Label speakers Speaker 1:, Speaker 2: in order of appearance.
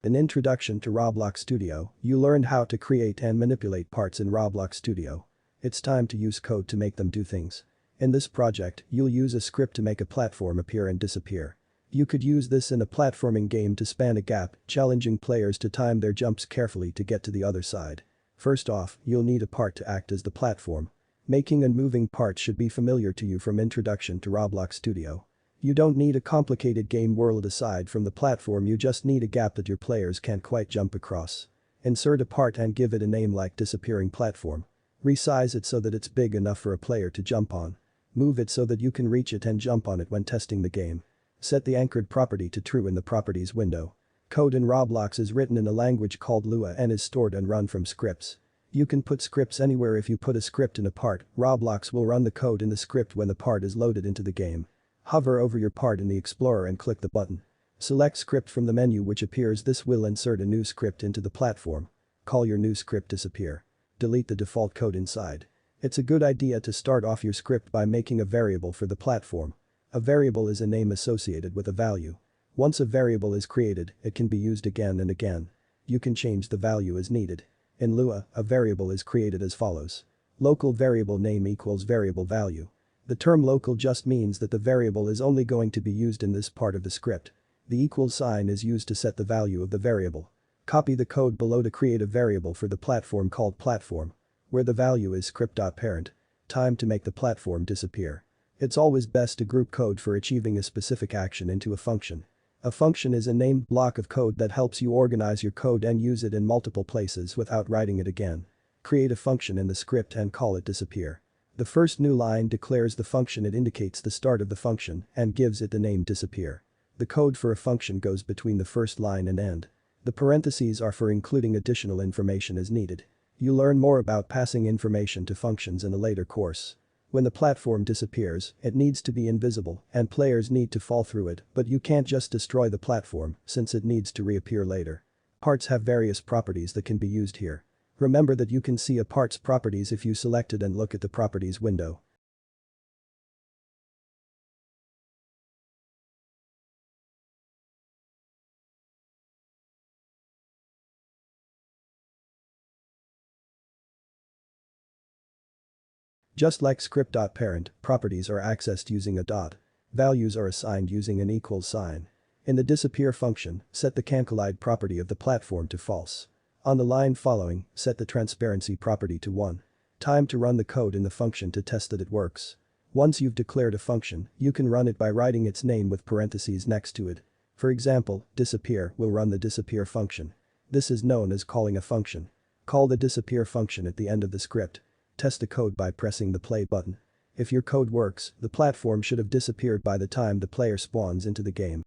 Speaker 1: In Introduction to Roblox Studio, you learned how to create and manipulate parts in Roblox Studio. It's time to use code to make them do things. In this project, you'll use a script to make a platform appear and disappear. You could use this in a platforming game to span a gap, challenging players to time their jumps carefully to get to the other side. First off, you'll need a part to act as the platform. Making and moving parts should be familiar to you from Introduction to Roblox Studio. You don't need a complicated game world aside from the platform, you just need a gap that your players can't quite jump across. Insert a part and give it a name like disappearing platform. Resize it so that it's big enough for a player to jump on. Move it so that you can reach it and jump on it when testing the game. Set the anchored property to true in the properties window. Code in Roblox is written in a language called Lua and is stored and run from scripts. You can put scripts anywhere. If you put a script in a part, Roblox will run the code in the script when the part is loaded into the game. Hover over your part in the Explorer and click the button. Select script from the menu which appears. This will insert a new script into the platform. Call your new script disappear. Delete the default code inside. It's a good idea to start off your script by making a variable for the platform. A variable is a name associated with a value. Once a variable is created, it can be used again and again. You can change the value as needed. In Lua, a variable is created as follows. Local variable name equals variable value. The term local just means that the variable is only going to be used in this part of the script. The equal sign is used to set the value of the variable. Copy the code below to create a variable for the platform called platform, where the value is script.parent. Time to make the platform disappear. It's always best to group code for achieving a specific action into a function. A function is a named block of code that helps you organize your code and use it in multiple places without writing it again. Create a function in the script and call it disappear. The first new line declares the function, it indicates the start of the function and gives it the name disappear. The code for a function goes between the first line and end. The parentheses are for including additional information as needed. You'll learn more about passing information to functions in a later course. When the platform disappears, it needs to be invisible and players need to fall through it, but you can't just destroy the platform since it needs to reappear later. Parts have various properties that can be used here. Remember that you can see a part's properties if you select it and look at the properties window. Just like script.parent, properties are accessed using a dot. Values are assigned using an equal sign. In the disappear function, set the canceled property of the platform to false. On the line following, set the transparency property to 1. Time to run the code in the function to test that it works. Once you've declared a function, you can run it by writing its name with parentheses next to it. For example, disappear will run the disappear function. This is known as calling a function. Call the disappear function at the end of the script. Test the code by pressing the play button. If your code works, the platform should have disappeared by the time the player spawns into the game.